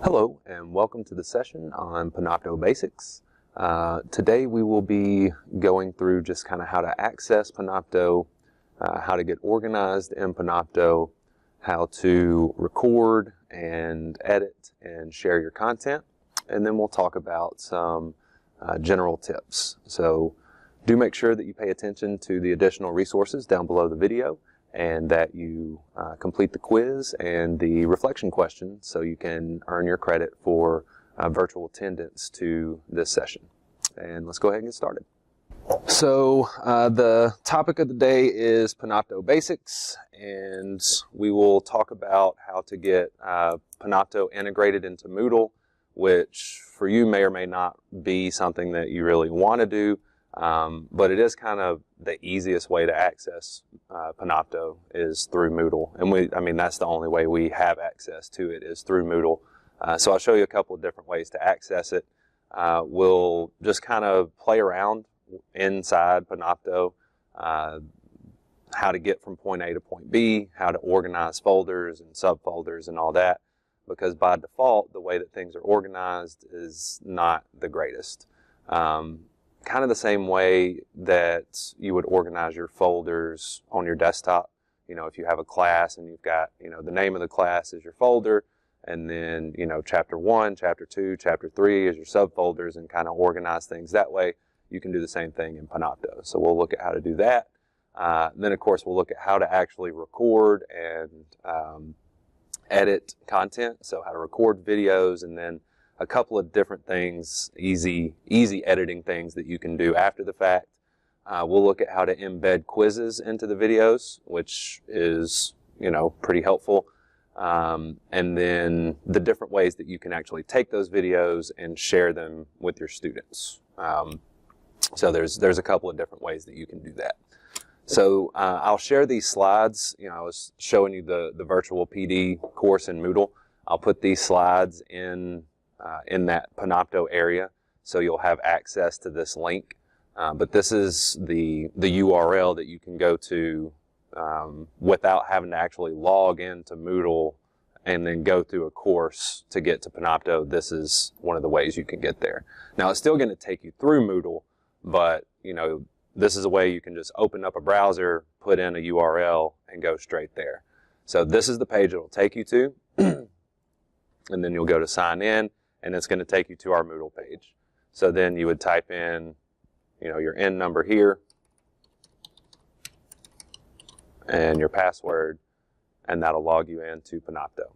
Hello and welcome to the session on Panopto Basics. Today we will be going through just kind of how to access Panopto, how to get organized in Panopto, how to record and edit and share your content, and then we'll talk about some general tips. So do make sure that you pay attention to the additional resources down below the video and that you complete the quiz and the reflection question so you can earn your credit for virtual attendance to this session. And let's go ahead and get started. So the topic of the day is Panopto Basics, and we will talk about how to get Panopto integrated into Moodle, which for you may or may not be something that you really want to do. But it is kind of the easiest way to access Panopto is through Moodle. And that's the only way we have access to it is through Moodle. So I'll show you a couple of different ways to access it. We'll just kind of play around inside Panopto, how to get from point A to point B, how to organize folders and subfolders and all that. Because by default, the way that things are organized is not the greatest. Kind of the same way that you would organize your folders on your desktop. You know, if you have a class and you've got, the name of the class is your folder, and then, chapter 1, chapter 2, chapter 3 is your subfolders, and kind of organize things that way. You can do the same thing in Panopto. So we'll look at how to do that. Then, of course, we'll look at how to actually record and edit content. So how to record videos, and then a couple of different things, easy editing things that you can do after the fact. We'll look at how to embed quizzes into the videos, which is, pretty helpful. And then the different ways that you can actually take those videos and share them with your students. So there's a couple of different ways that you can do that. So I'll share these slides. I was showing you the virtual PD course in Moodle. I'll put these slides in that Panopto area, so you'll have access to this link. But this is the URL that you can go to without having to actually log into Moodle and then go through a course to get to Panopto. This is one of the ways you can get there. Now, it's still going to take you through Moodle, but this is a way you can just open up a browser, put in a URL, and go straight there. So this is the page it'll take you to, and then you'll go to sign in, and it's going to take you to our Moodle page. So then you would type in, your N number here, and your password, and that'll log you into Panopto.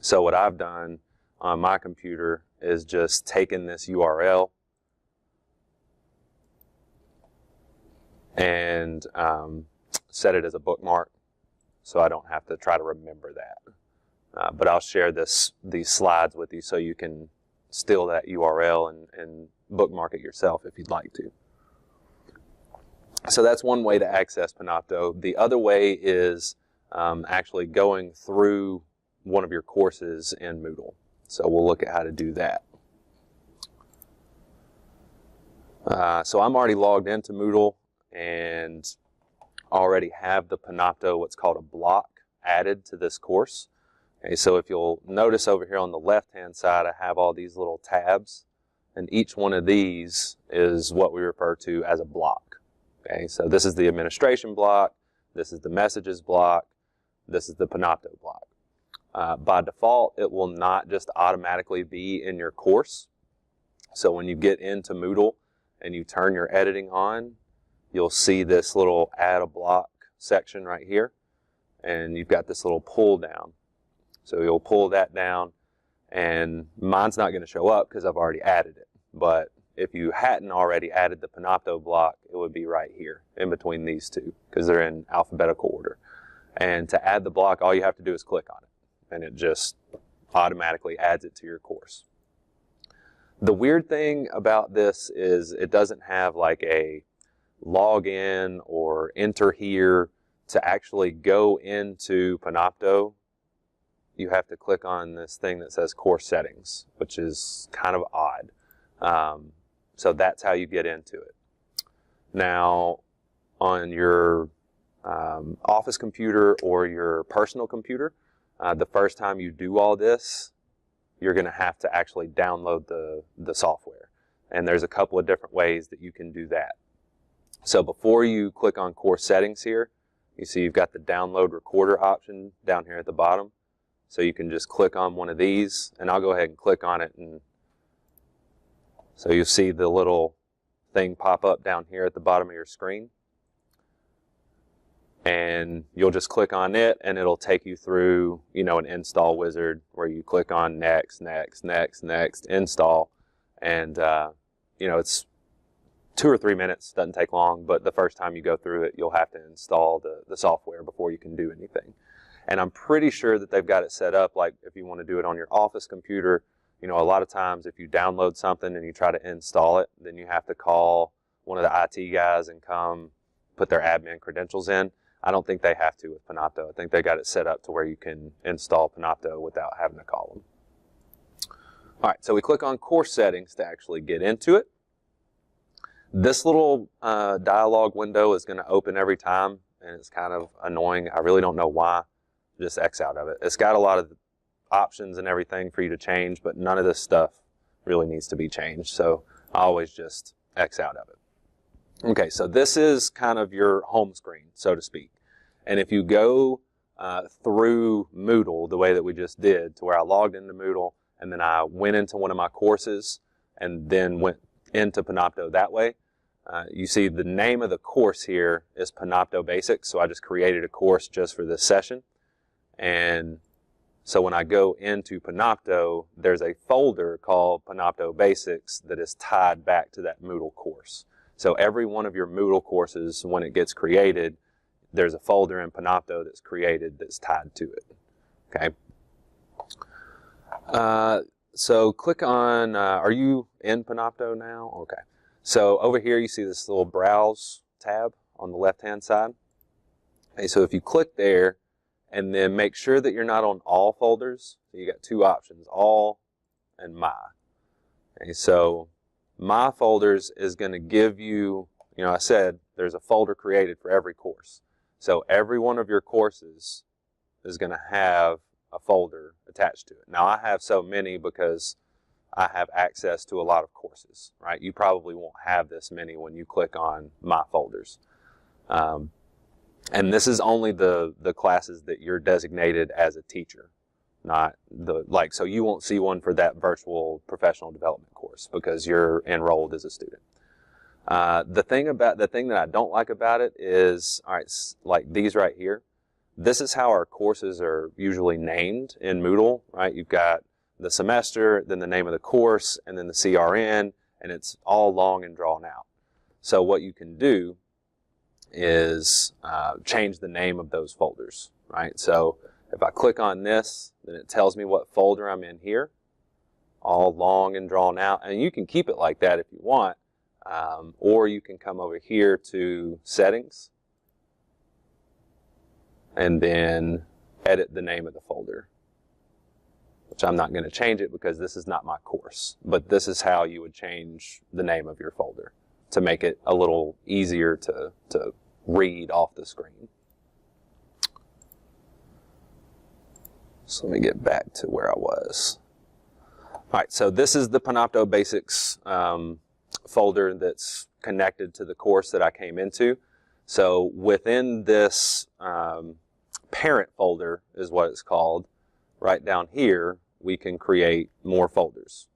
So what I've done on my computer is just taken this URL and set it as a bookmark, so I don't have to try to remember that. But I'll share these slides with you so you can steal that URL and bookmark it yourself if you'd like to. So that's one way to access Panopto. The other way is actually going through one of your courses in Moodle. So we'll look at how to do that. So I'm already logged into Moodle and already have the Panopto, what's called a block, added to this course. Okay, so if you'll notice over here on the left-hand side, I have all these little tabs, and each one of these is what we refer to as a block. Okay, so this is the administration block, this is the messages block, this is the Panopto block. By default, it will not just automatically be in your course. So when you get into Moodle and you turn your editing on, you'll see this little add a block section right here, and you've got this little pull down. So you'll pull that down, and mine's not going to show up because I've already added it. But if you hadn't already added the Panopto block, it would be right here in between these two because they're in alphabetical order. And to add the block, all you have to do is click on it, and it just automatically adds it to your course. The weird thing about this is it doesn't have like a login or enter here to actually go into Panopto. You have to click on this thing that says course settings, which is kind of odd. So that's how you get into it. Now, on your office computer or your personal computer, the first time you do all this, you're going to have to actually download the software. And there's a couple of different ways that you can do that. So before you click on course settings here, you see you've got the download recorder option down here at the bottom. So you can just click on one of these, and I'll go ahead and click on it. And so you'll see the little thing pop up down here at the bottom of your screen. And you'll just click on it, and it'll take you through, you know, an install wizard where you click on next, next, next, next, install. And, you know, it's 2 or 3 minutes, doesn't take long, but the first time you go through it, you'll have to install the software before you can do anything. And I'm pretty sure that they've got it set up, like if you want to do it on your office computer, you know, a lot of times if you download something and you try to install it, then you have to call one of the IT guys and come put their admin credentials in. I don't think they have to with Panopto. I think they got it set up to where you can install Panopto without having to call them. All right, so we click on course settings to actually get into it. This little dialog window is going to open every time, and it's kind of annoying. I really don't know why. Just X out of it. It's got a lot of options and everything for you to change, but none of this stuff really needs to be changed. So I always just X out of it. Okay, so this is kind of your home screen, so to speak. And if you go through Moodle the way that we just did, to where I logged into Moodle and then I went into one of my courses and then went into Panopto that way, you see the name of the course here is Panopto Basics. So I just created a course just for this session. And so when I go into Panopto, there's a folder called Panopto Basics that is tied back to that Moodle course. So every one of your Moodle courses, when it gets created, there's a folder in Panopto that's created that's tied to it. Okay. So click on, are you in Panopto now? Okay. So over here you see this little Browse tab on the left-hand side. Okay, so if you click there, and then make sure that you're not on all folders. So you got 2 options, all and my. Okay, so my folders is going to give you, you know, I said there's a folder created for every course. So every one of your courses is going to have a folder attached to it. Now I have so many because I have access to a lot of courses, right? You probably won't have this many when you click on my folders. And this is only the classes that you're designated as a teacher, not so you won't see one for that virtual professional development course because you're enrolled as a student. The thing that I don't like about it is, all right, like these right here, this is how our courses are usually named in Moodle, right? You've got the semester, then the name of the course, and then the CRN, and it's all long and drawn out. So what you can do is change the name of those folders, right? So if I click on this, then it tells me what folder I'm in here, all long and drawn out. And you can keep it like that if you want, or you can come over here to settings and then edit the name of the folder, which I'm not going to change it because this is not my course, but this is how you would change the name of your folder to make it a little easier to read off the screen. So let me get back to where I was. All right, so this is the Panopto Basics folder that's connected to the course that I came into. So within this parent folder is what it's called. Right down here, we can create more folders.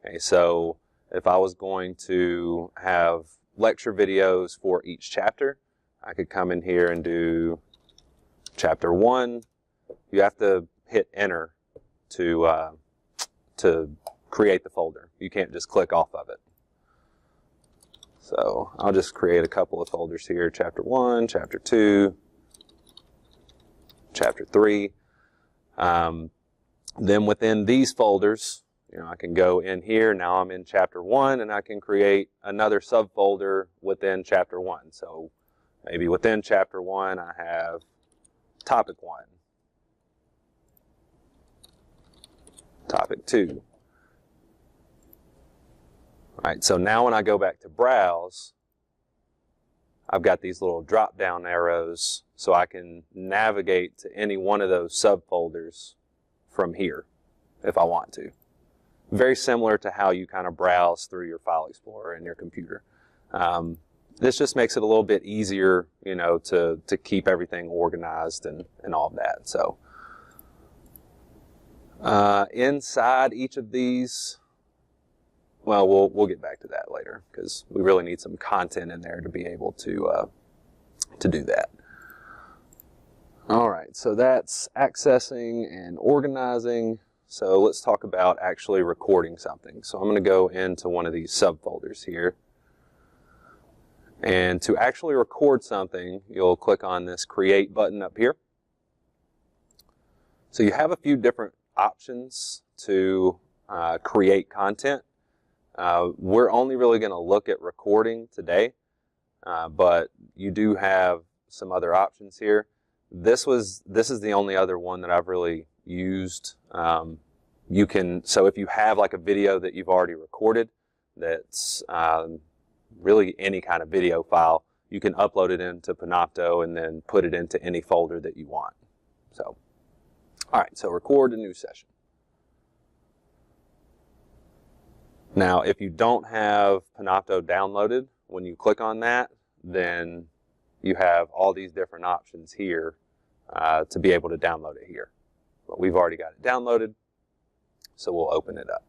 Okay, so if I was going to have lecture videos for each chapter, I could come in here and do chapter 1. You have to hit enter to create the folder. You can't just click off of it. So I'll just create a couple of folders here, chapter 1, chapter 2, chapter 3. Then within these folders, you know, I can go in here. Now I'm in chapter 1, and I can create another subfolder within chapter 1. So maybe within chapter 1, I have topic 1, topic 2. All right, so now when I go back to browse, I've got these little drop down arrows so I can navigate to any one of those subfolders from here if I want to. very similar to how you kind of browse through your file explorer in your computer. This just makes it a little bit easier, you know, to keep everything organized and all of that. So inside each of these, well, we'll get back to that later because we really need some content in there to be able to do that. All right, so that's accessing and organizing. So let's talk about actually recording something. So I'm going to go into one of these subfolders here. And to actually record something, you'll click on this Create button up here. So you have a few different options to create content. We're only really going to look at recording today, but you do have some other options here. This is the only other one that I've really used. You can, so if you have like a video that you've already recorded that's really any kind of video file, you can upload it into Panopto and then put it into any folder that you want. So, all right, so record a new session. Now, if you don't have Panopto downloaded, when you click on that, then you have all these different options here to be able to download it here. But we've already got it downloaded, so we'll open it up.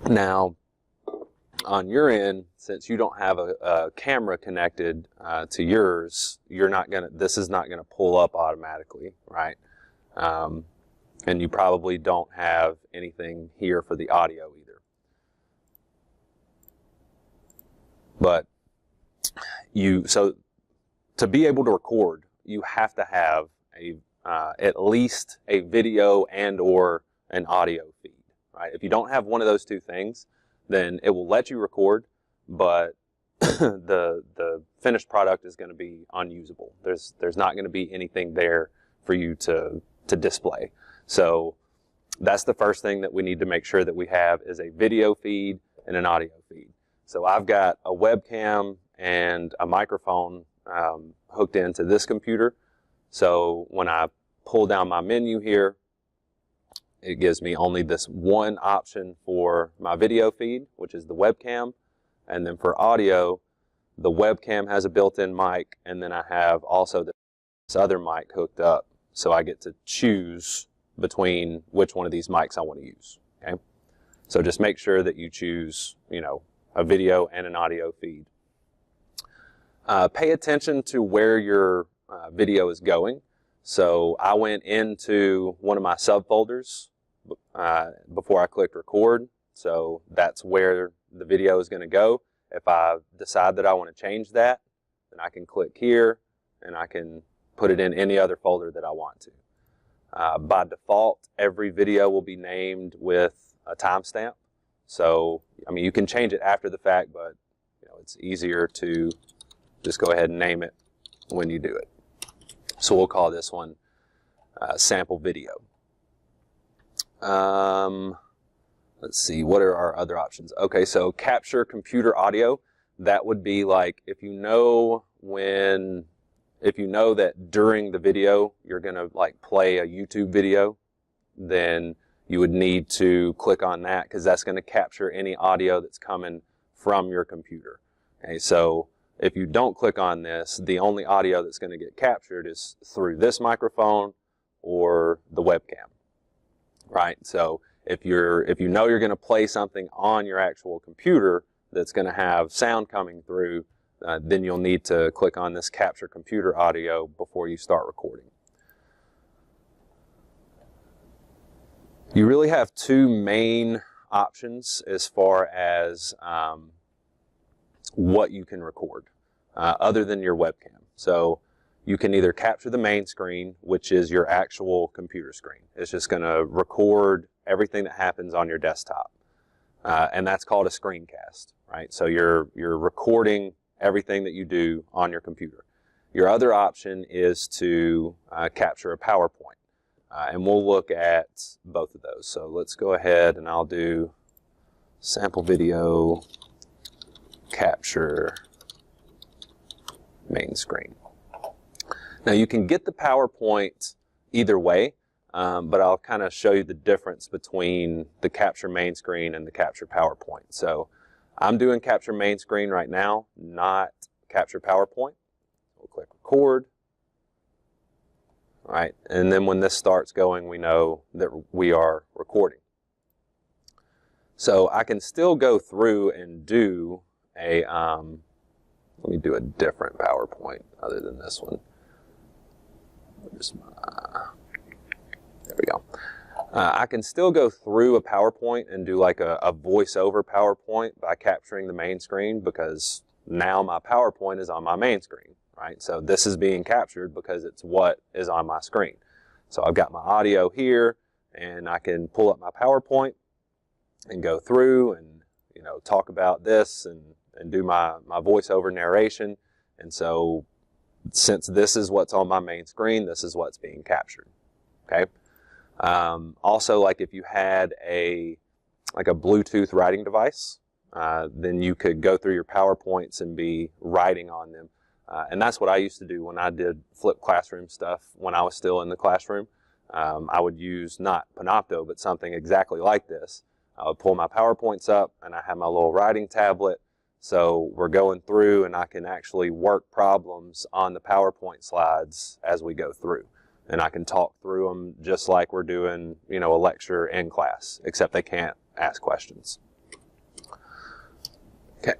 Now, on your end, since you don't have a camera connected to yours, this is not gonna pull up automatically, right? And you probably don't have anything here for the audio either. But so to be able to record, you have to have at least a video and or an audio feed. Right? If you don't have one of those two things, then it will let you record, but the finished product is going to be unusable. There's not going to be anything there for you to display. So that's the first thing that we need to make sure that we have is a video feed and an audio feed. So I've got a webcam and a microphone hooked into this computer. So when I pull down my menu here, it gives me only this one option for my video feed, which is the webcam. And then for audio, the webcam has a built-in mic, and then I have also this other mic hooked up. So I get to choose between which one of these mics I want to use, okay? So just make sure that you choose, you know, a video and an audio feed. Pay attention to where your video is going. So I went into one of my subfolders before I clicked record. So that's where the video is going to go. If I decide that I want to change that, then I can click here and I can put it in any other folder that I want to. By default, every video will be named with a timestamp. So, I mean, you can change it after the fact, but you know, it's easier to just go ahead and name it when you do it. So we'll call this one sample video. Let's see, what are our other options? Okay, so capture computer audio. That would be like if you know that during the video you're gonna like play a YouTube video, then you would need to click on that because that's gonna capture any audio that's coming from your computer. Okay, so if you don't click on this, the only audio that's gonna get captured is through this microphone or the webcam, right? So if you know you're gonna play something on your actual computer that's gonna have sound coming through, then you'll need to click on this capture computer audio before you start recording. You really have two main options as far as what you can record other than your webcam. So you can either capture the main screen, which is your actual computer screen. It's just going to record everything that happens on your desktop. And that's called a screencast, right? So you're recording everything that you do on your computer. Your other option is to capture a PowerPoint. And we'll look at both of those. So let's go ahead and I'll do sample video capture main screen. Now you can get the PowerPoint either way, but I'll kind of show you the difference between the capture main screen and the capture PowerPoint. So I'm doing capture main screen right now, not capture PowerPoint. We'll click record. All right, and then when this starts going, we know that we are recording. So I can still go through and do a, let me do a different PowerPoint other than this one. There we go. I can still go through a PowerPoint and do like a voiceover PowerPoint by capturing the main screen, because now my PowerPoint is on my main screen, right? So this is being captured because it's what is on my screen. So I've got my audio here, and I can pull up my PowerPoint and go through and, you know, talk about this and do my voiceover narration. And so since this is what's on my main screen, this is what's being captured, okay? Also, like if you had a Bluetooth writing device, then you could go through your PowerPoints and be writing on them. And that's what I used to do when I did flipped classroom stuff when I was still in the classroom. I would use not Panopto, but something exactly like this. I would pull my PowerPoints up, and I have my little writing tablet. So we're going through, and I can actually work problems on the PowerPoint slides as we go through. And I can talk through them just like we're doing, you know, a lecture in class, except they can't ask questions. Okay.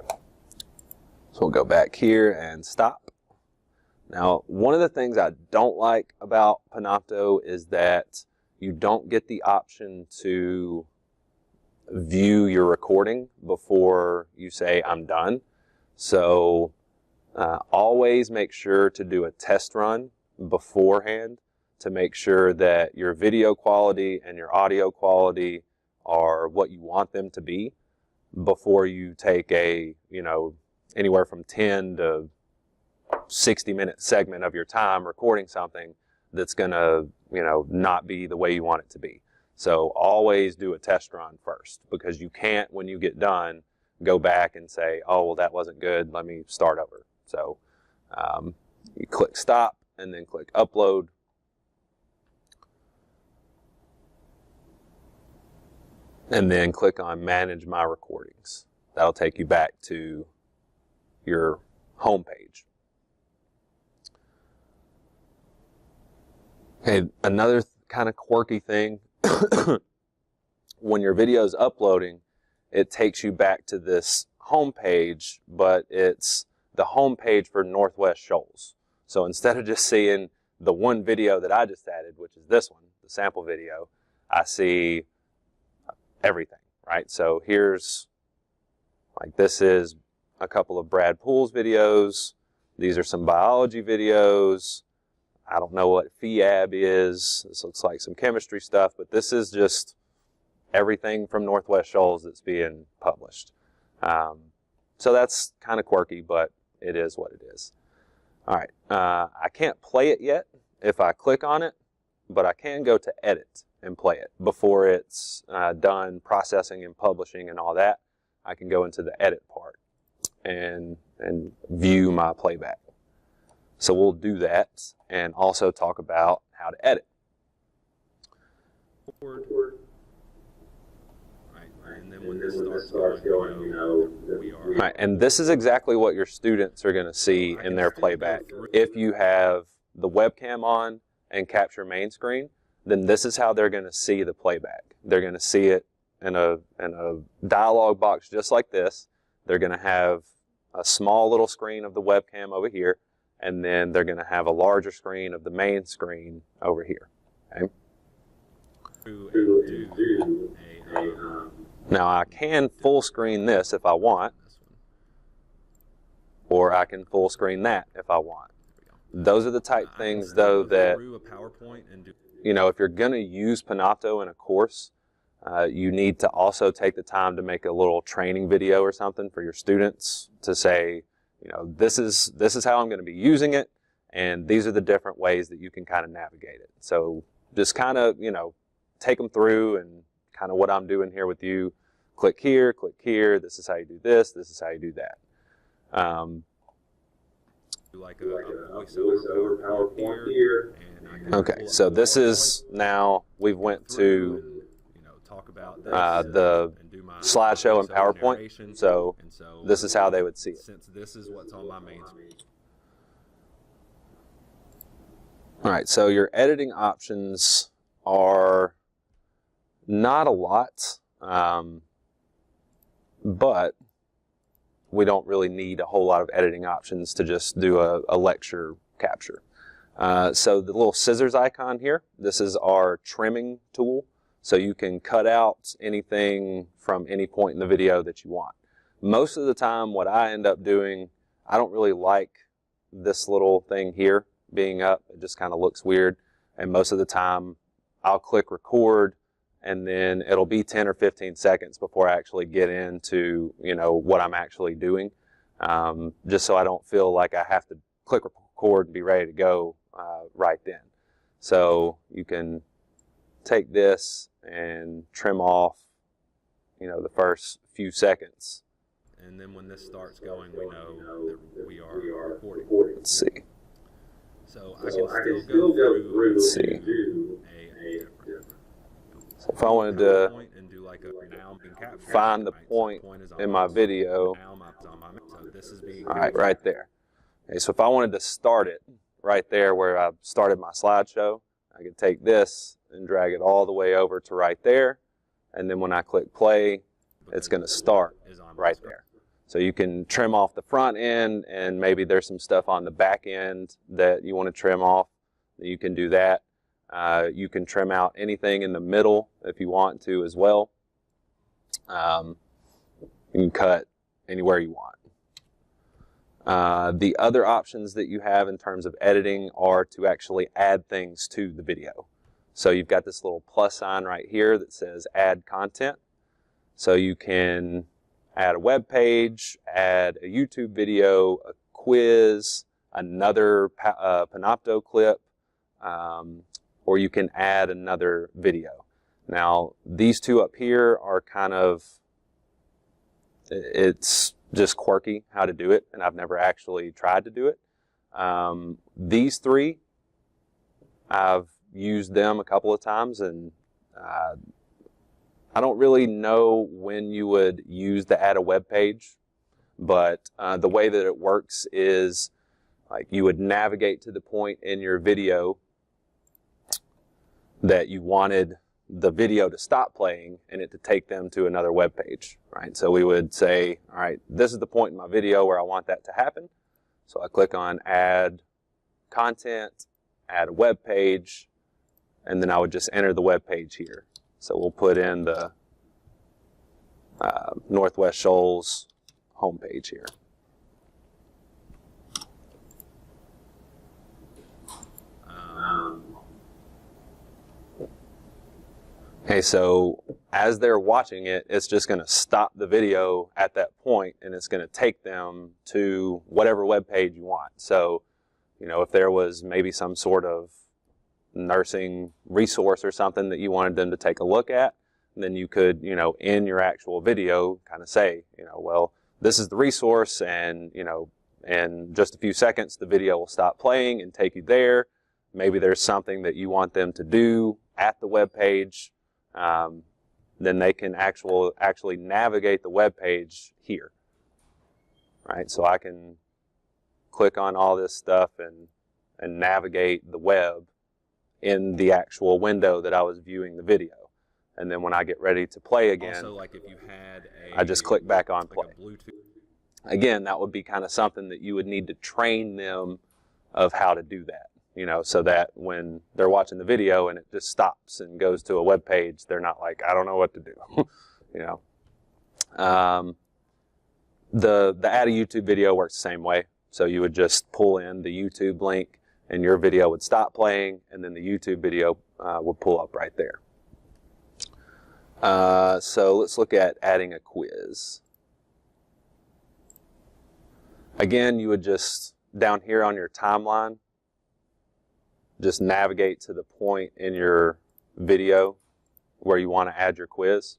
So we'll go back here and stop. Now, one of the things I don't like about Panopto is that you don't get the option to view your recording before you say I'm done. So always make sure to do a test run beforehand to make sure that your video quality and your audio quality are what you want them to be before you take a, you know, anywhere from 10 to 60-minute segment of your time recording something that's going to, you know, not be the way you want it to be. So always do a test run first, because you can't, when you get done, go back and say, oh, well, that wasn't good, let me start over. So you click stop and then click upload. And then click on manage my recordings. That'll take you back to your home page. Okay, another kind of quirky thing, when your video is uploading, it takes you back to this home page, but it's the home page for Northwest-Shoals. So instead of just seeing the one video that I just added, which is this one, the sample video, I see everything, right? So here's, like, this is a couple of Brad Poole's videos. These are some biology videos. I don't know what FEAB is. This looks like some chemistry stuff, but this is just everything from Northwest-Shoals that's being published. So that's kind of quirky, but it is what it is. All right, I can't play it yet if I click on it, but I can go to edit and play it before it's done processing and publishing and all that. I can go into the edit part and view my playback. So we'll do that and also talk about how to edit. And then when this starts going, you know that we are. Right, and this is exactly what your students are going to see in their playback. If you have the webcam on and capture main screen, then this is how they're going to see the playback. They're going to see it in a dialog box just like this. They're going to have a small little screen of the webcam over here, and then they're going to have a larger screen of the main screen over here. Okay? Now I can full screen this if I want, or I can full screen that if I want. Those are the type things, though, that, you know, if you're going to use Panopto in a course, you need to also take the time to make a little training video or something for your students to say, you know, this is how I'm going to be using it, and these are the different ways that you can kind of navigate it. So just kind of, you know, take them through and kind of what I'm doing here with you. Click here, this is how you do this is how you do that. like a voiceover PowerPoint here. Okay, so this is now we've went to Talk about the slideshow and PowerPoint. So this is how they would see it. Since this is what's on my main screen. All right, so your editing options are not a lot, but we don't really need a whole lot of editing options to just do a lecture capture. So the little scissors icon here, this is our trimming tool. So you can cut out anything from any point in the video that you want. Most of the time what I end up doing, I don't really like this little thing here being up. It just kind of looks weird. And most of the time I'll click record and then it'll be 10 or 15 seconds before I actually get into, what I'm actually doing. Just so I don't feel like I have to click record and be ready to go right then. So you can take this and trim off, the first few seconds. And then when this starts going, we know that we are recording. Let's see. So I can still go through Let's see. and do a So if I wanted to point and do like a find the point in my video, so this is being all right, right there. Okay, so if I wanted to start it right there where I started my slideshow, I could take this and drag it all the way over to right there. And then when I click play, it's going to start right there. So you can trim off the front end, and maybe there's some stuff on the back end that you want to trim off. You can do that. You can trim out anything in the middle if you want to as well. You can cut anywhere you want. The other options that you have in terms of editing are to actually add things to the video. So you've got this little plus sign right here that says add content. So you can add a web page, add a YouTube video, a quiz, another Panopto clip, or you can add another video. Now these two up here are kind of, it's just quirky how to do it, and I've never actually tried to do it. These three, I've used them a couple of times, and I don't really know when you would use the add a web page, but the way that it works is like you would navigate to the point in your video that you wanted the video to stop playing and it to take them to another web page, right? So we would say, all right, this is the point in my video where I want that to happen. So I click on add content, add a web page, and then I would just enter the web page here. So we'll put in the Northwest-Shoals homepage here. Okay, so as they're watching it, it's just going to stop the video at that point, and it's going to take them to whatever web page you want. So, if there was maybe some sort of nursing resource or something that you wanted them to take a look at, then you could, in your actual video kind of say, well, this is the resource, and, in just a few seconds, the video will stop playing and take you there. Maybe there's something that you want them to do at the web page. Then they can actually navigate the web page here, right? So I can click on all this stuff and navigate the web in the actual window that I was viewing the video. And then when I get ready to play again, also, like if you had I just click back on play. like a Bluetooth. Again, that would be kind of something that you would need to train them of how to do that. So that when they're watching the video and it just stops and goes to a web page, they're not like, I don't know what to do. The add a YouTube video works the same way. So you would just pull in the YouTube link and your video would stop playing, and then the YouTube video would pull up right there. So let's look at adding a quiz. Again, you would just, down here on your timeline, just navigate to the point in your video where you want to add your quiz.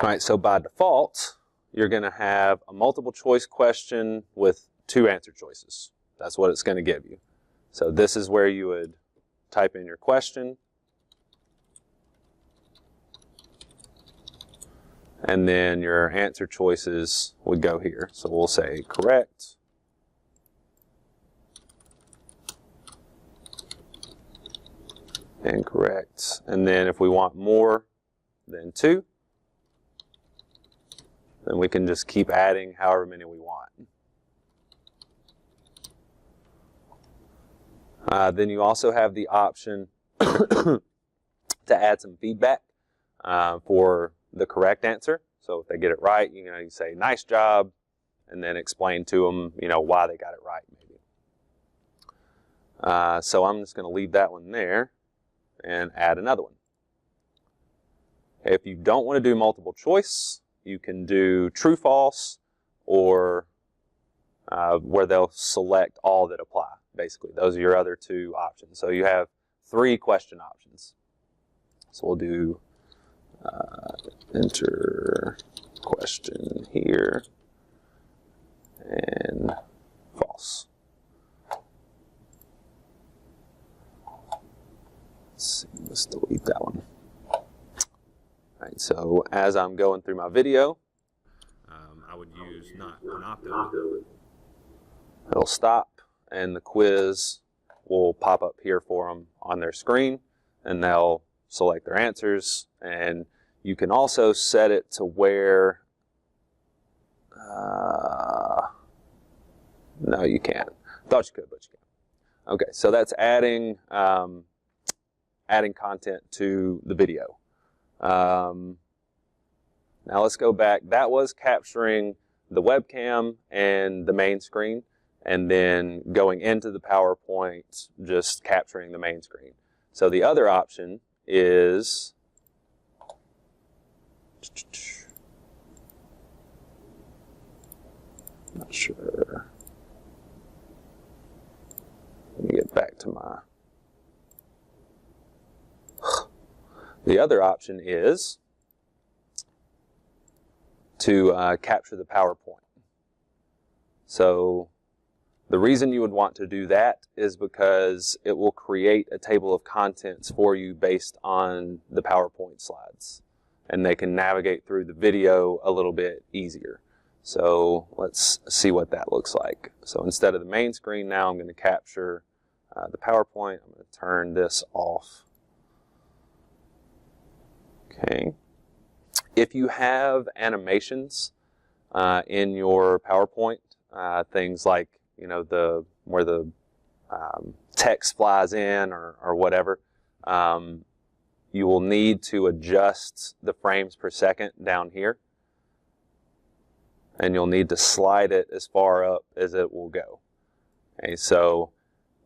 All right, so by default, you're going to have a multiple choice question with 2 answer choices. That's what it's going to give you. So this is where you would type in your question, and then your answer choices would go here. So we'll say correct, incorrect, and then if we want more than 2, then we can just keep adding however many we want. Then you also have the option to add some feedback for the correct answer. So if they get it right, you say nice job, and then explain to them why they got it right maybe. So I'm just going to leave that one there and add another one. If you don't want to do multiple choice, you can do true false, or where they'll select all that apply. Basically, those are your other 2 options. So you have 3 question options. So we'll do enter question here and false. Let's see, let's delete that one. All right, so as I'm going through my video, I would use not Panopto. It'll stop, and the quiz will pop up here for them on their screen, and they'll select their answers. And you can also set it to where, no, you can't. Thought you could, but you can't. Okay, so that's adding content to the video. Now let's go back. That was capturing the webcam and the main screen, and then going into the PowerPoint, just capturing the main screen. So the other option is not sure. Let me get back to my. The other option is to capture the PowerPoint. So the reason you would want to do that is because it will create a table of contents for you based on the PowerPoint slides, and they can navigate through the video a little bit easier. So let's see what that looks like. So instead of the main screen now, I'm going to capture the PowerPoint. I'm going to turn this off. Okay. If you have animations in your PowerPoint, things like where the text flies in or whatever, you will need to adjust the frames per second down here, and you'll need to slide it as far up as it will go. Okay, so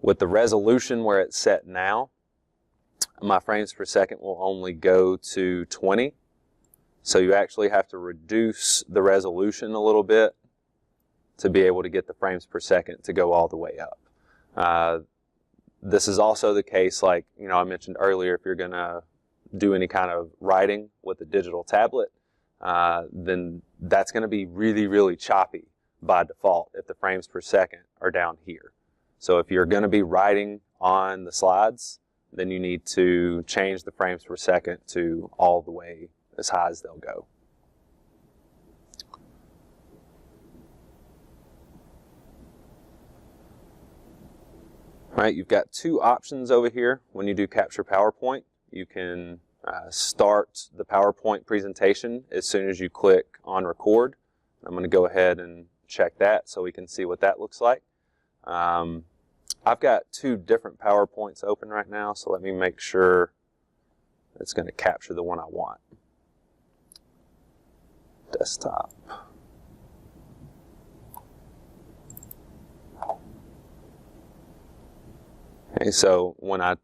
with the resolution where it's set now, my frames per second will only go to 20. So you actually have to reduce the resolution a little bit to be able to get the frames per second to go all the way up. This is also the case, like I mentioned earlier, if you're going to do any kind of writing with a digital tablet, then that's going to be really, really choppy by default if the frames per second are down here. So if you're going to be writing on the slides, then you need to change the frames per second to all the way as high as they'll go. All right, you've got 2 options over here when you do capture PowerPoint. You can start the PowerPoint presentation as soon as you click on record. I'm going to go ahead and check that so we can see what that looks like. I've got 2 different PowerPoints open right now, so let me make sure it's going to capture the one I want. Desktop. Okay, so when I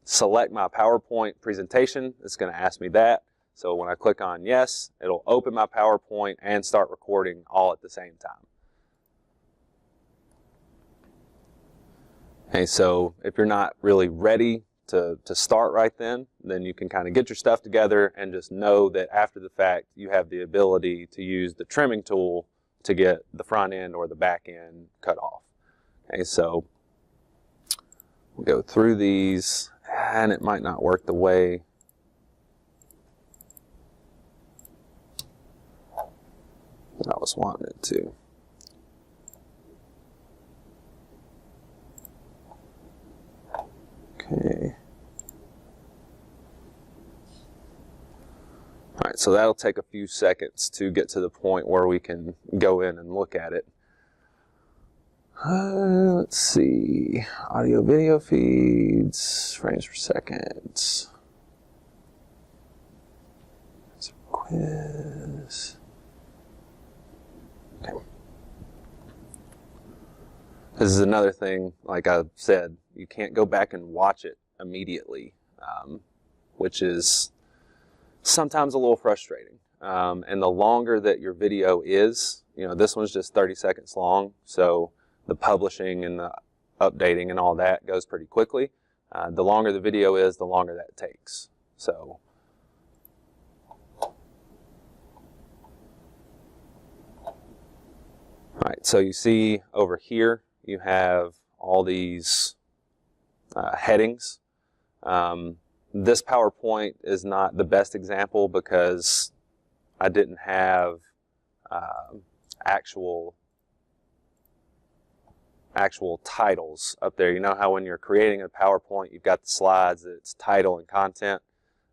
select my PowerPoint presentation, it's going to ask me that. So when I click on yes, it'll open my PowerPoint and start recording all at the same time. Okay, so if you're not really ready to start right then you can kind of get your stuff together and just know that after the fact you have the ability to use the trimming tool to get the front end or the back end cut off. Okay, so we'll go through these, and it might not work the way that I was wanting it to. Okay. All right, so that'll take a few seconds to get to the point where we can go in and look at it. Let's see. Audio video feeds, frames per second. Quiz. Okay. This is another thing, like I said, you can't go back and watch it immediately, which is sometimes a little frustrating. And the longer that your video is, this one's just 30 seconds long, so the publishing and the updating and all that goes pretty quickly. The longer the video is, the longer that takes. So, all right, so you see over here, you have all these headings. This PowerPoint is not the best example because I didn't have actual titles up there. You know how when you're creating a PowerPoint, you've got the slides, it's title and content.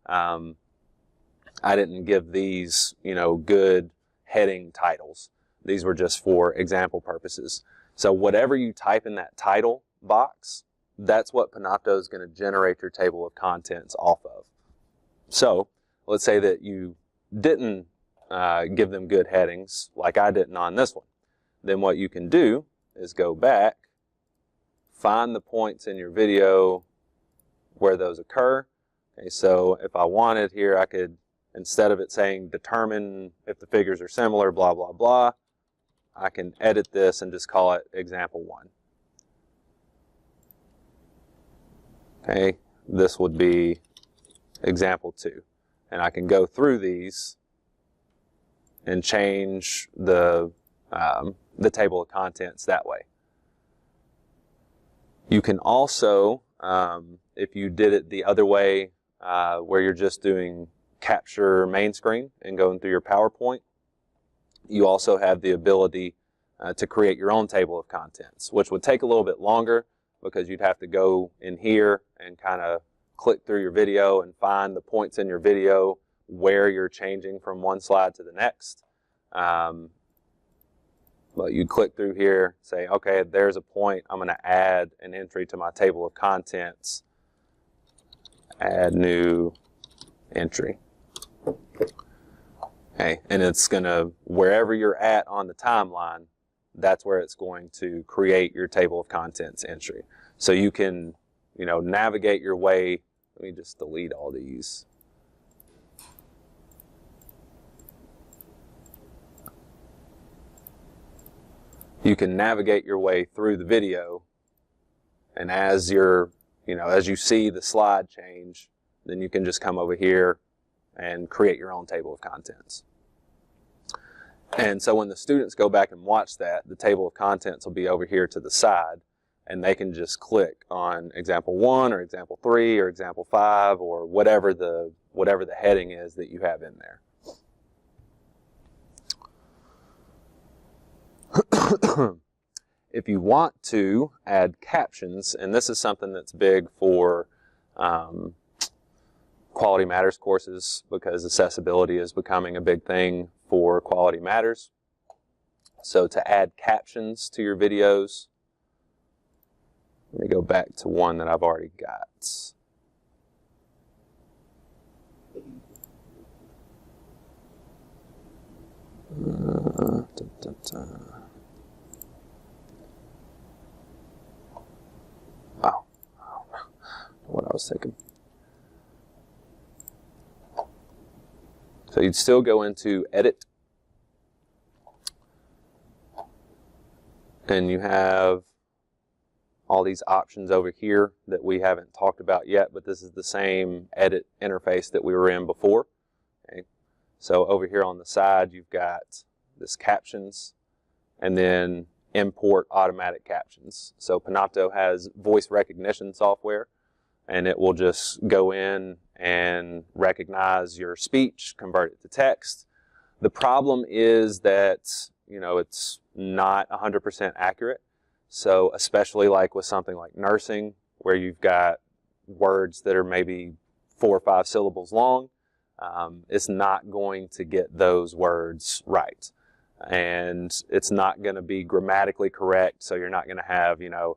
I didn't give these, good heading titles. These were just for example purposes. So whatever you type in that title box, that's what Panopto is going to generate your table of contents off of. So let's say that you didn't give them good headings, like I didn't on this one. Then what you can do is go back, find the points in your video where those occur. Okay, so if I wanted here, I could, instead of it saying determine if the figures are similar, blah, blah, blah, I can edit this and just call it example 1. Okay, this would be example 2. And I can go through these and change the table of contents that way. You can also, if you did it the other way, where you're just doing capture main screen and going through your PowerPoint, you also have the ability to create your own table of contents, which would take a little bit longer because you'd have to go in here and kind of click through your video and find the points in your video where you're changing from one slide to the next. But you click through here, say, okay, there's a point. I'm going to add an entry to my table of contents. Add new entry. Okay, and it's going to, wherever you're at on the timeline, that's where it's going to create your table of contents entry. So you can, navigate your way. Let me just delete all these. You can navigate your way through the video, and as as you see the slide change, then you can just come over here and create your own table of contents. And so when the students go back and watch that, the table of contents will be over here to the side, and they can just click on example 1 or example 3 or example 5 or whatever the heading is that you have in there. If you want to add captions, and this is something that's big for Quality Matters courses because accessibility is becoming a big thing for Quality Matters. So to add captions to your videos, let me go back to one that I've already got. Wow, what I was thinking. So you'd still go into Edit, and you have all these options over here that we haven't talked about yet, but this is the same edit interface that we were in before. Okay. So over here on the side, you've got this captions, and then import automatic captions. So Panopto has voice recognition software, and it will just go in and recognize your speech, convert it to text. The problem is that, you know, it's not 100% accurate. So especially like with something like nursing, where you've got words that are maybe 4 or 5 syllables long, it's not going to get those words right. And it's not going to be grammatically correct, so you're not going to have, you know,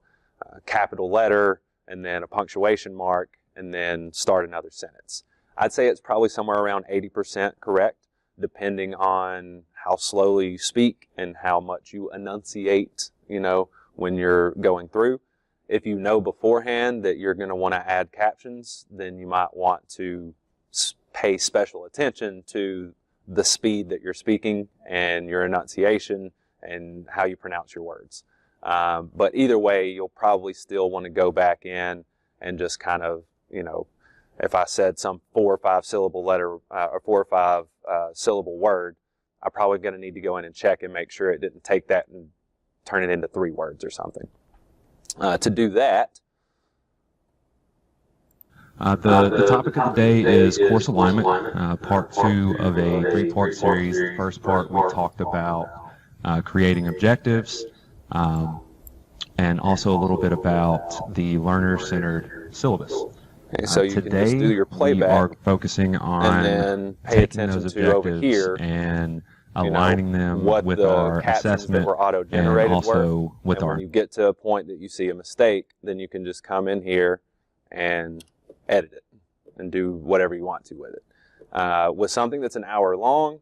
a capital letter and then a punctuation mark and then start another sentence. I'd say it's probably somewhere around 80% correct, depending on how slowly you speak and how much you enunciate, you know, when you're going through. If you know beforehand that you're going to want to add captions, then you might want to pay special attention to the speed that you're speaking and your enunciation and how you pronounce your words. But either way, you'll probably still want to go back in and just kind of, you know, if I said some 4 or 5 syllable letter or 4 or 5 syllable word, I'm probably going to need to go in and check and make sure it didn't take that and turn it into 3 words or something. To do that, the topic of the day is course alignment, part 2 of a 3-part series. The first part we talked about creating objectives, and also a little bit about the learner-centered syllabus. Okay, so you today, can just do your playback, we are focusing on and then pay taking attention those to over objectives here, and you aligning know, them what with the our captions assessment that were and auto-generated also were. with And our... when you get to a point that you see a mistake, then you can just come in here and edit it and do whatever you want to with it. With something that's an hour long,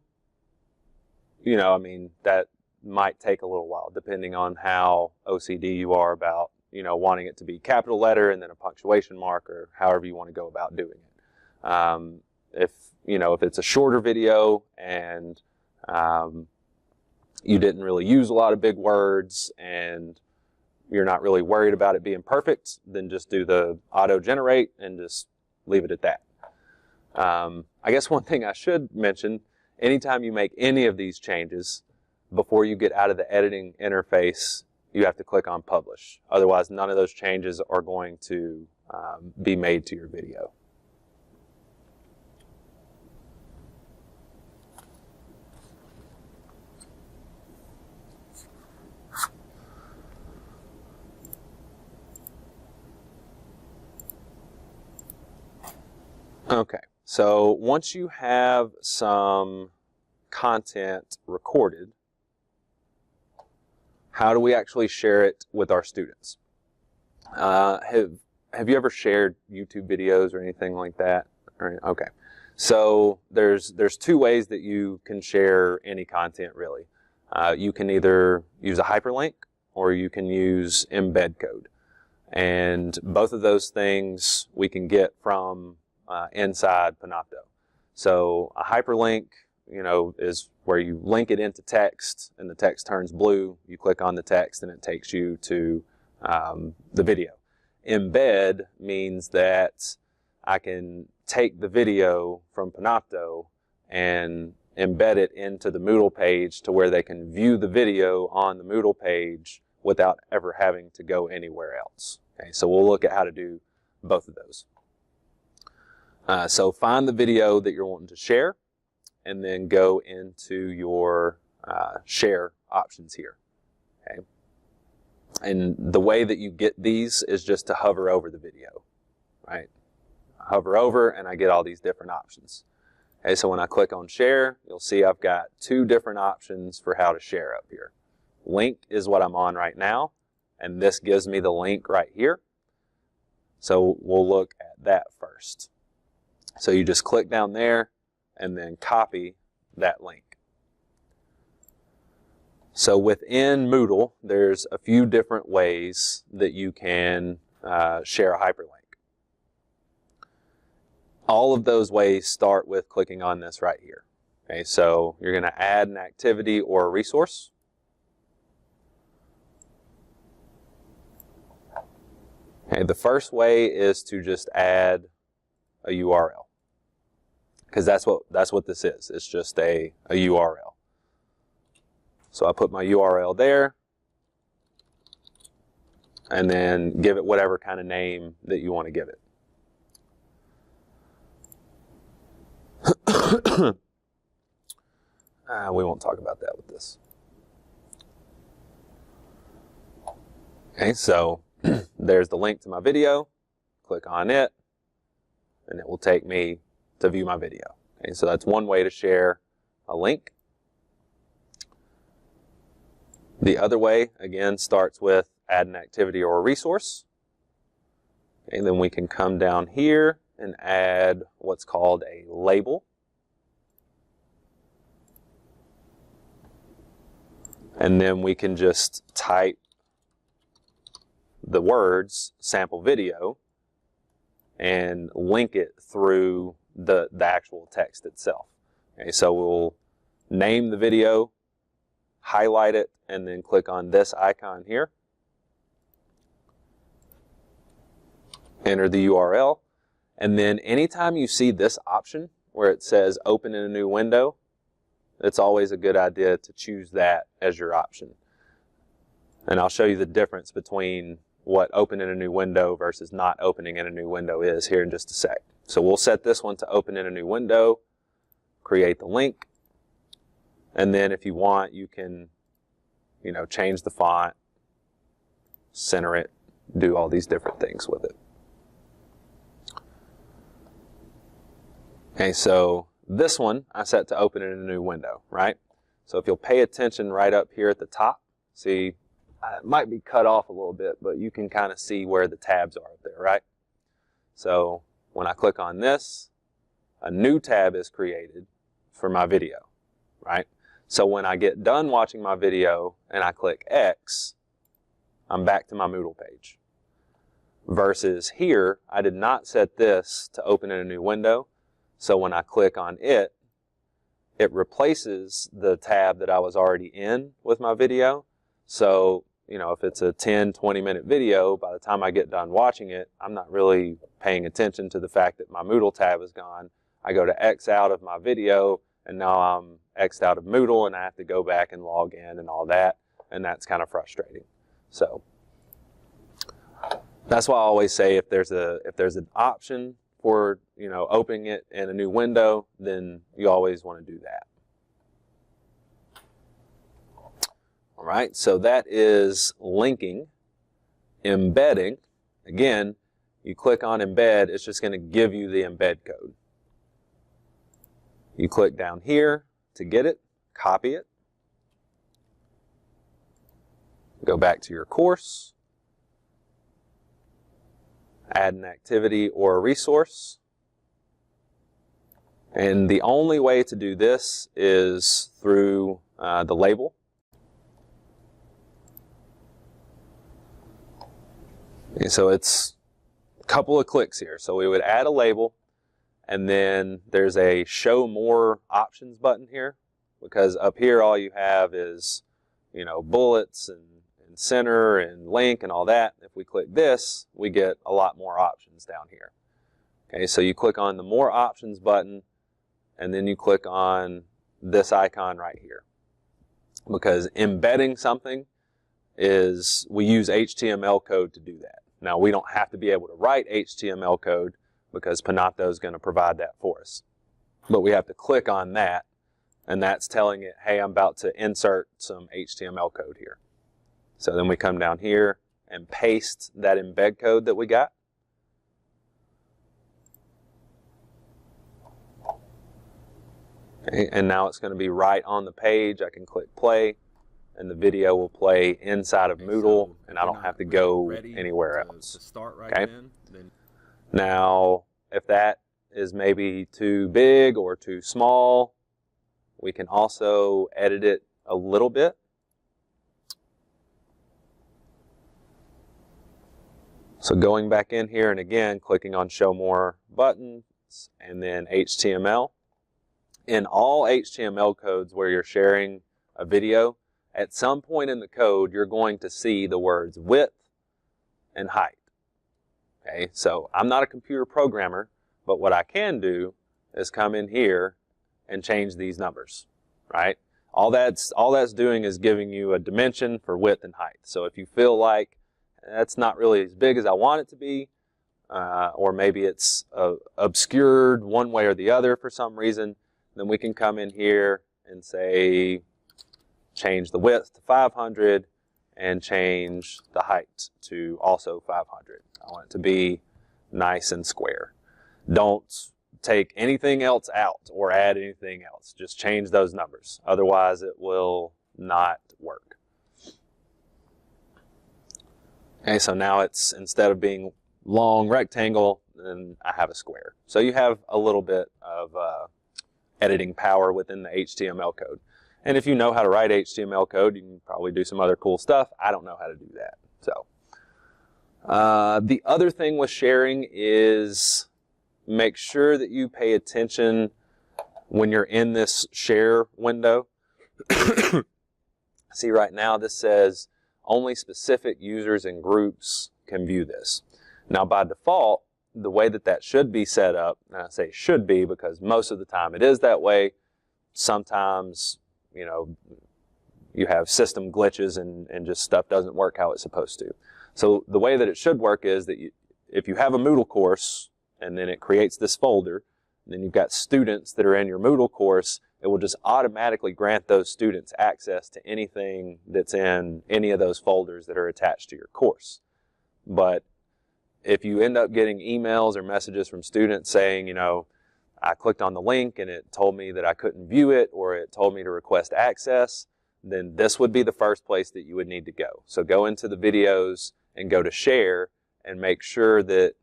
you know, I mean, that might take a little while, depending on how OCD you are about, you know, wanting it to be capital letter and then a punctuation mark, or however you want to go about doing it. If, you know, if it's a shorter video and you didn't really use a lot of big words and you're not really worried about it being perfect, then just do the auto-generate and just leave it at that. I guess one thing I should mention, anytime you make any of these changes, before you get out of the editing interface, you have to click on Publish. Otherwise, none of those changes are going to be made to your video. Okay, so once you have some content recorded, how do we actually share it with our students? Have you ever shared YouTube videos or anything like that? Okay, so there's 2 ways that you can share any content, really. You can either use a hyperlink or you can use embed code, and both of those things we can get from inside Panopto. So a hyperlink, you know, is where you link it into text and the text turns blue. You click on the text and it takes you to the video. Embed means that I can take the video from Panopto and embed it into the Moodle page to where they can view the video on the Moodle page without ever having to go anywhere else. Okay, so we'll look at how to do both of those. So find the video that you're wanting to share, and then go into your share options here. Okay. And the way that you get these is just to hover over the video, right? Hover over, and I get all these different options. Okay, so when I click on share, you'll see I've got 2 different options for how to share up here. Link is what I'm on right now, and this gives me the link right here. So we'll look at that first. So you just click down there and then copy that link. So within Moodle, there's a few different ways that you can share a hyperlink. All of those ways start with clicking on this right here. Okay, so you're going to add an activity or a resource. Okay, the first way is to just add a URL, because that's what this is. It's just a URL. So I put my URL there, and then give it whatever kind of name that you want to give it. We won't talk about that with this. Okay, so there's the link to my video. Click on it, and it will take me to view my video. Okay, so that's one way to share a link. The other way, again, starts with add an activity or a resource. Okay, then we can come down here and add what's called a label. And then we can just type the words sample video and link it through the actual text itself. Okay, so we'll name the video, highlight it, and then click on this icon here. Enter the URL, and then anytime you see this option where it says open in a new window, it's always a good idea to choose that as your option. And I'll show you the difference between what open in a new window versus not opening in a new window is here in just a sec. So we'll set this one to open in a new window, create the link, and then if you want, you can, change the font, center it, do all these different things with it. Okay, so this one I set to open in a new window, right? So if you'll pay attention right up here at the top, see, it might be cut off a little bit, but you can kind of see where the tabs are up there, right? So when I click on this, a new tab is created for my video, right? So when I get done watching my video and I click X, I'm back to my Moodle page. Versus here, I did not set this to open in a new window. So when I click on it, it replaces the tab that I was already in with my video. So, if it's a 10, 20-minute video, by the time I get done watching it, I'm not really paying attention to the fact that my Moodle tab is gone. I go to X out of my video, and now I'm X'd out of Moodle, and I have to go back and log in and all that, and that's kind of frustrating. So that's why I always say if there's an option for opening it in a new window, then you always want to do that. All right, so that is linking. Embedding, again, you click on embed, it's just going to give you the embed code. You click down here to get it, copy it, go back to your course, add an activity or a resource. And the only way to do this is through the label. And so it's a couple of clicks here. So we would add a label, and then there's a show more options button here, because up here all you have is, bullets and center and link and all that. If we click this, we get a lot more options down here. Okay, so you click on the more options button, and then you click on this icon right here. Because embedding something is, we use HTML code to do that. Now, we don't have to be able to write HTML code because Panopto is going to provide that for us. But we have to click on that, and that's telling it, hey, I'm about to insert some HTML code here. So then we come down here and paste that embed code that we got. Okay, and now it's going to be right on the page. I can click play, and the video will play inside of Moodle, so and I don't have to go anywhere else. To start right okay? then. Now, if that is maybe too big or too small, we can also edit it a little bit. So going back in here and again, clicking on Show More buttons and then HTML. In all HTML codes where you're sharing a video, at some point in the code, you're going to see the words width and height. Okay, so I'm not a computer programmer, but what I can do is come in here and change these numbers, right? All that's doing is giving you a dimension for width and height. So if you feel like that's not really as big as I want it to be, or maybe it's obscured one way or the other for some reason, then we can come in here and say, change the width to 500 and change the height to also 500. I want it to be nice and square. Don't take anything else out or add anything else. Just change those numbers. Otherwise, it will not work. Okay, so now it's, instead of being long rectangle, then I have a square. So you have a little bit of editing power within the HTML code. And if you know how to write HTML code, you can probably do some other cool stuff. I don't know how to do that. So the other thing with sharing is make sure that you pay attention when you're in this share window. See, right now this says only specific users and groups can view this. Now, by default, the way that should be set up, and I say should be because most of the time it is that way. Sometimes, you know, you have system glitches and just stuff doesn't work how it's supposed to. So the way that it should work is that if you have a Moodle course and then it creates this folder, and then you've got students that are in your Moodle course, it will just automatically grant those students access to anything that's in any of those folders that are attached to your course. But if you end up getting emails or messages from students saying, you know, I clicked on the link and it told me that I couldn't view it, or it told me to request access, then this would be the first place that you would need to go. So go into the videos and go to share and make sure that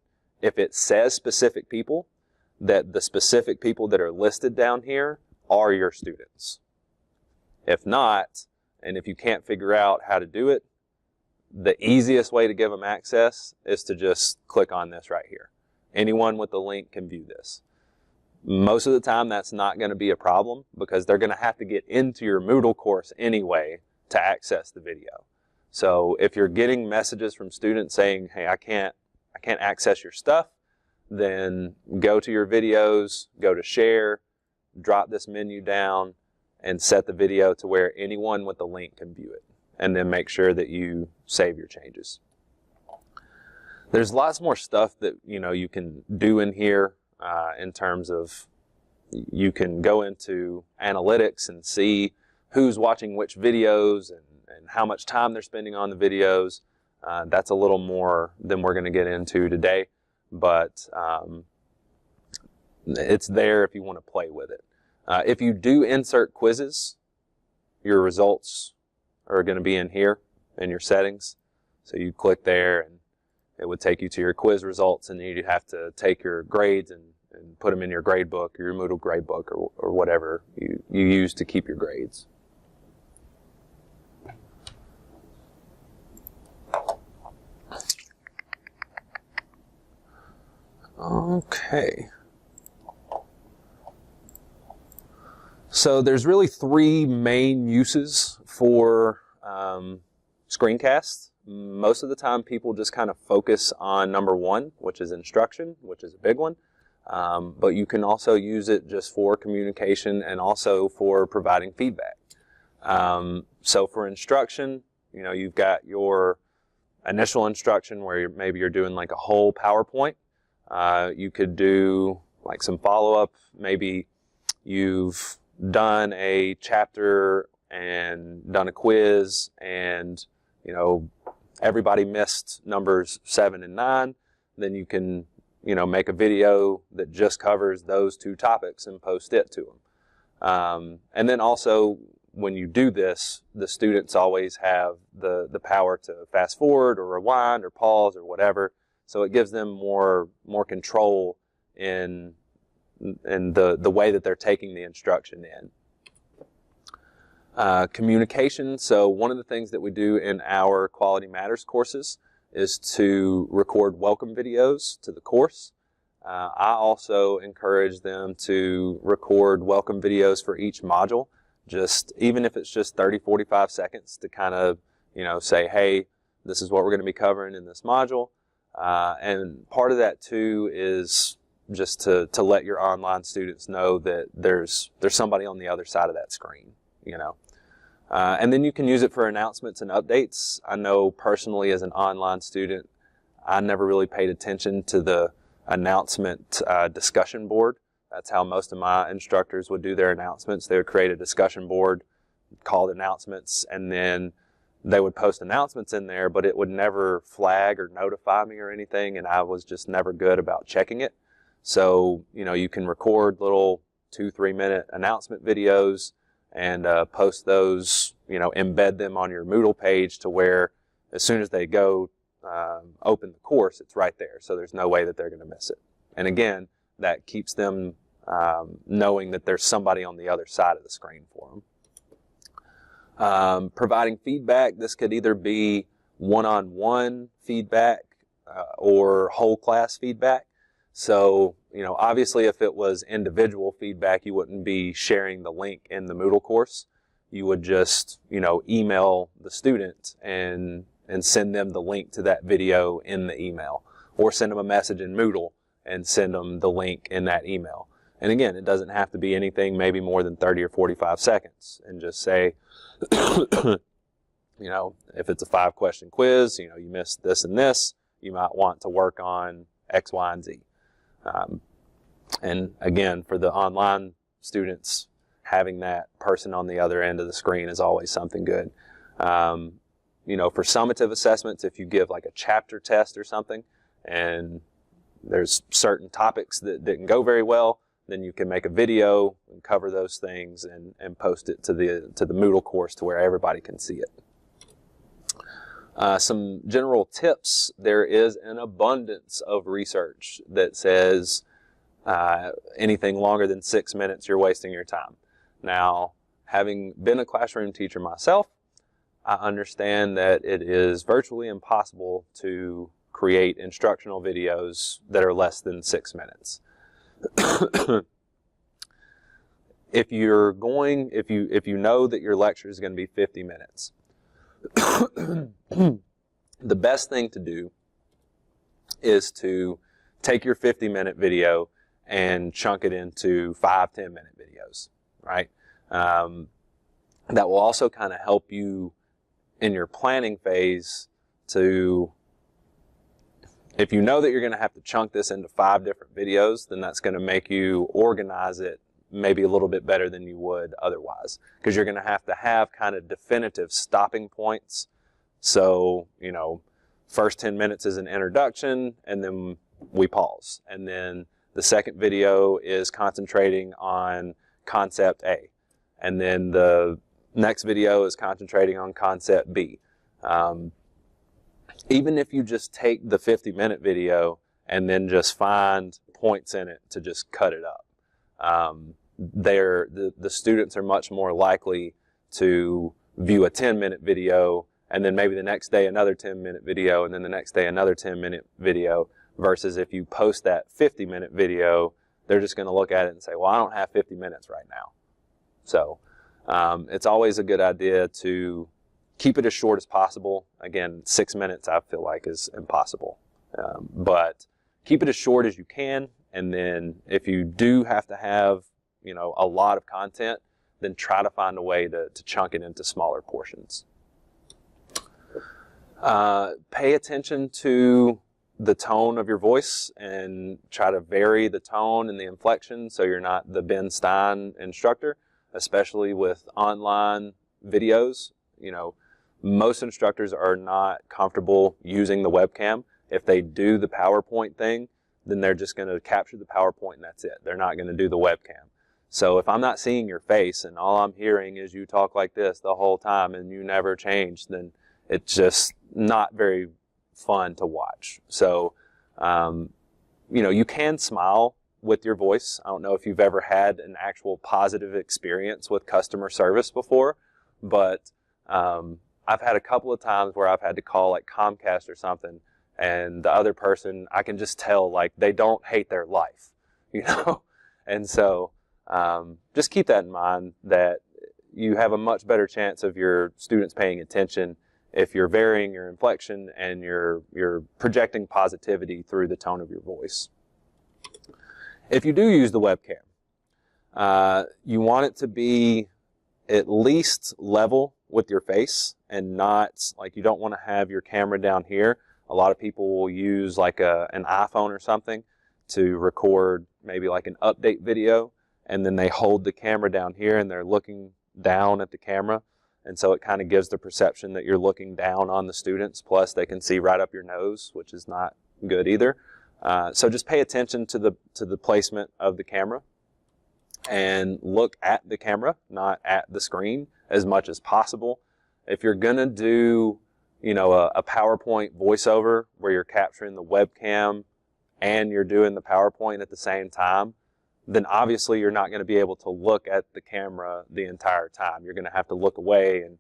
if it says specific people, that the specific people that are listed down here are your students. If not, and if you can't figure out how to do it, the easiest way to give them access is to just click on this right here. Anyone with the link can view this. Most of the time that's not going to be a problem because they're going to have to get into your Moodle course anyway to access the video. So if you're getting messages from students saying, hey, I can't access your stuff, then go to your videos, go to share, drop this menu down, and set the video to where anyone with the link can view it. And then make sure that you save your changes. There's lots more stuff that you can do in here in terms of you can go into analytics and see who's watching which videos and how much time they're spending on the videos. That's a little more than we're going to get into today, but it's there if you want to play with it. If you do insert quizzes, your results are going to be in here in your settings. So you click there and it would take you to your quiz results, and you'd have to take your grades and put them in your grade book or your Moodle grade book or whatever you use to keep your grades. Okay. So there's really three main uses for screencasts. Most of the time people just kind of focus on number one, which is instruction, which is a big one. But you can also use it just for communication and also for providing feedback. So for instruction, you've got your initial instruction where maybe you're doing like a whole PowerPoint. You could do like some follow-up. Maybe you've done a chapter and done a quiz and, everybody missed numbers 7 and 9. Then you can, make a video that just covers those two topics and post it to them. And then also, when you do this, the students always have the power to fast forward or rewind or pause or whatever. So it gives them more control in the way that they're taking the instruction in. Communication. So one of the things that we do in our Quality Matters courses is to record welcome videos to the course. I also encourage them to record welcome videos for each module, even if it's just 30, 45 seconds to kind of, say, hey, this is what we're going to be covering in this module. And part of that too is just to let your online students know that there's somebody on the other side of that screen, you know. And then you can use it for announcements and updates. I know personally as an online student, I never really paid attention to the announcement discussion board. That's how most of my instructors would do their announcements. They would create a discussion board called announcements, and then they would post announcements in there, but it would never flag or notify me or anything, and I was just never good about checking it. So, you know, you can record little 2-3 minute announcement videos and post those, you know, embed them on your Moodle page to where as soon as they go open the course, it's right there. So there's no way that they're going to miss it. And again, that keeps them knowing that there's somebody on the other side of the screen for them. Providing feedback, this could either be one-on-one feedback or whole class feedback. So, you know, obviously if it was individual feedback, you wouldn't be sharing the link in the Moodle course. You would just, you know, email the student and send them the link to that video in the email, or send them a message in Moodle and send them the link in that email. And again, it doesn't have to be anything maybe more than 30 or 45 seconds, and just say, you know, if it's a 5-question quiz, you know, you missed this and this, you might want to work on X, Y, and Z. And again, for the online students, having that person on the other end of the screen is always something good. You know, for summative assessments, if you give like a chapter test or something, and there's certain topics that didn't go very well, then you can make a video and cover those things and post it to the Moodle course to where everybody can see it. Some general tips. There is an abundance of research that says anything longer than 6 minutes, you're wasting your time. Now, having been a classroom teacher myself, I understand that it is virtually impossible to create instructional videos that are less than 6 minutes. If you know that your lecture is going to be 50 minutes, the best thing to do is to take your 50-minute video and chunk it into 5-10-minute videos, right? That will also kind of help you in your planning phase to, if you know that you're going to have to chunk this into 5 different videos, then that's going to make you organize it maybe a little bit better than you would otherwise, because you're going to have kind of definitive stopping points. So, you know, first 10 minutes is an introduction, and then we pause. And then the second video is concentrating on concept A. And then the next video is concentrating on concept B. Even if you just take the 50-minute video and then just find points in it to just cut it up, the students are much more likely to view a 10-minute video, and then maybe the next day another 10-minute video, and then the next day another 10-minute video, versus if you post that 50-minute video, they're just going to look at it and say, well, I don't have 50 minutes right now. So it's always a good idea to keep it as short as possible. Again, 6 minutes I feel like is impossible. But keep it as short as you can, and then if you do have to have, you know, a lot of content, then try to find a way to chunk it into smaller portions. Pay attention to the tone of your voice and try to vary the tone and the inflection so you're not the Ben Stein instructor, especially with online videos. You know, most instructors are not comfortable using the webcam. If they do the PowerPoint thing, then they're just going to capture the PowerPoint and that's it. They're not going to do the webcam. So if I'm not seeing your face and all I'm hearing is you talk like this the whole time and you never change, then it's just not very fun to watch. So, you know, you can smile with your voice. I don't know if you've ever had an actual positive experience with customer service before, but I've had a couple of times where I've had to call like Comcast or something, and the other person, I can just tell like they don't hate their life, you know? And so just keep that in mind, that you have a much better chance of your students paying attention if you're varying your inflection and you're projecting positivity through the tone of your voice. If you do use the webcam, you want it to be at least level with your face, and not like, you don't want to have your camera down here. A lot of people will use like an iPhone or something to record maybe like an update video, and then they hold the camera down here and they're looking down at the camera, and so it kind of gives the perception that you're looking down on the students, plus they can see right up your nose, which is not good either. So just pay attention to the placement of the camera, and look at the camera, not at the screen, as much as possible. If you're gonna do, you know, a PowerPoint voiceover where you're capturing the webcam and you're doing the PowerPoint at the same time, then obviously you're not going to be able to look at the camera the entire time. You're going to have to look away and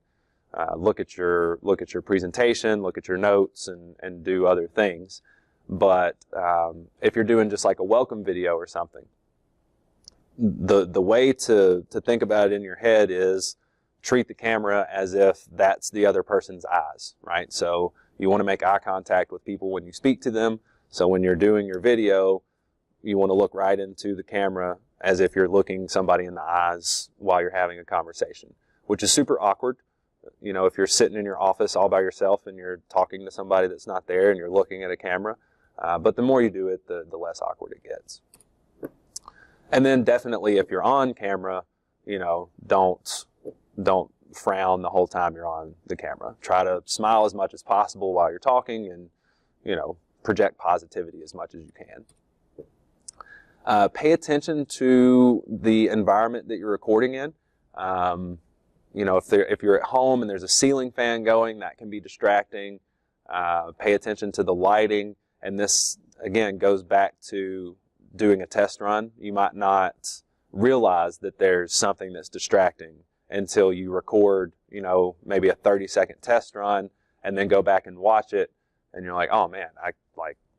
look at your presentation, look at your notes, and do other things. But if you're doing just like a welcome video or something, the way to think about it in your head is treat the camera as if that's the other person's eyes, right? So you want to make eye contact with people when you speak to them. So when you're doing your video, you want to look right into the camera as if you're looking somebody in the eyes while you're having a conversation, which is super awkward. You know, if you're sitting in your office all by yourself and you're talking to somebody that's not there and you're looking at a camera. But the more you do it, the less awkward it gets. And then definitely if you're on camera, you know, don't frown the whole time you're on the camera. Try to smile as much as possible while you're talking, and, you know, project positivity as much as you can. Pay attention to the environment that you're recording in. You know, if you're at home and there's a ceiling fan going, that can be distracting. Pay attention to the lighting. And this, again, goes back to doing a test run. You might not realize that there's something that's distracting until you record, you know, maybe a 30-second test run and then go back and watch it, and you're like, oh man,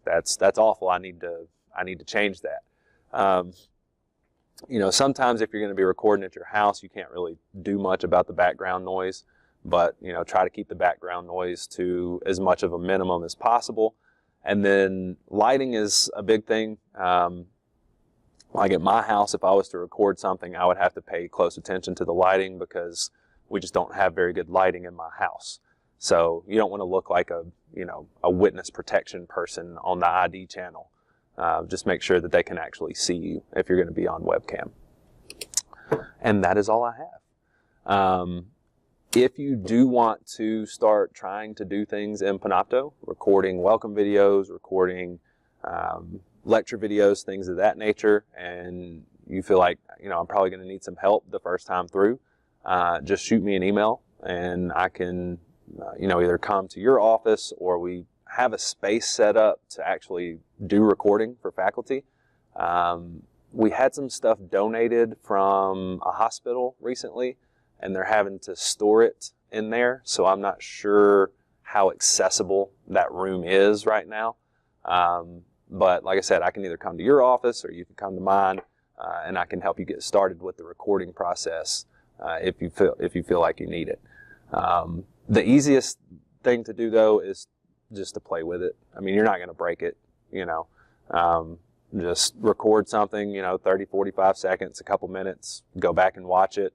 that's awful. I need to change that. You know, sometimes if you're going to be recording at your house, you can't really do much about the background noise, but, you know, try to keep the background noise to as much of a minimum as possible. And then lighting is a big thing. Like at my house, if I was to record something, I would have to pay close attention to the lighting, because we just don't have very good lighting in my house. So you don't want to look like a witness protection person on the ID channel. Just make sure that they can actually see you if you're going to be on webcam. And that is all I have. If you do want to start trying to do things in Panopto, recording welcome videos, recording lecture videos, things of that nature, and you feel like, you know, I'm probably going to need some help the first time through, just shoot me an email, and I can, you know, either come to your office, or we have a space set up to actually do recording for faculty. We had some stuff donated from a hospital recently, and they're having to store it in there, so I'm not sure how accessible that room is right now. But like I said, I can either come to your office or you can come to mine, and I can help you get started with the recording process if you feel like you need it. The easiest thing to do, though, is just to play with it. I mean, you're not going to break it, you know. Just record something, you know, 30, 45 seconds, a couple minutes, go back and watch it,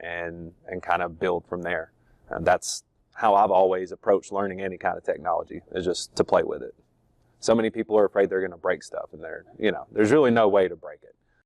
and kind of build from there. And that's how I've always approached learning any kind of technology, is just to play with it. So many people are afraid they're going to break stuff, and there's really no way to break it.